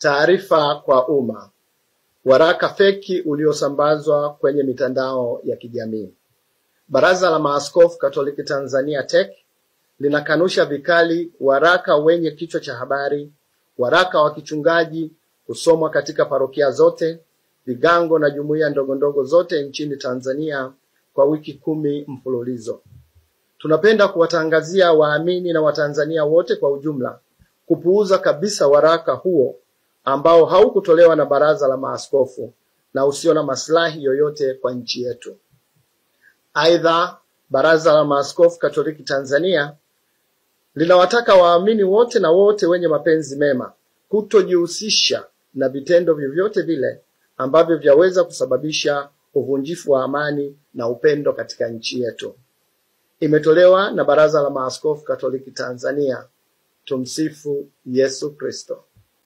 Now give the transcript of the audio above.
Taarifa kwa umma. Waraka feki uliosambazwa kwenye mitandao ya kijamii. Baraza la Maaskofu Katoliki Tanzania TEC linakanusha vikali waraka wenye kichwa cha habari "Waraka wa kichungaji kusomwa katika parokia zote, vigango na jumuiya ndogondogo zote nchini Tanzania kwa wiki 10 mfululizo." Tunapenda kuwatangazia waamini na Watanzania wote kwa ujumla kupuuza kabisa waraka huo ambao haukutolewa na Baraza la Maaskofu na usio na maslahi yoyote kwa nchi yetu. Aidha, Baraza la Maaskofu Katoliki Tanzania linawataka waamini wote na wote wenye mapenzi mema kutojihusisha na vitendo vyovyote vile ambavyo vyaweza kusababisha uvunjifu wa amani na upendo katika nchi yetu. Imetolewa na Baraza la Maaskofu Katoliki Tanzania. Tumsifu Yesu Kristo.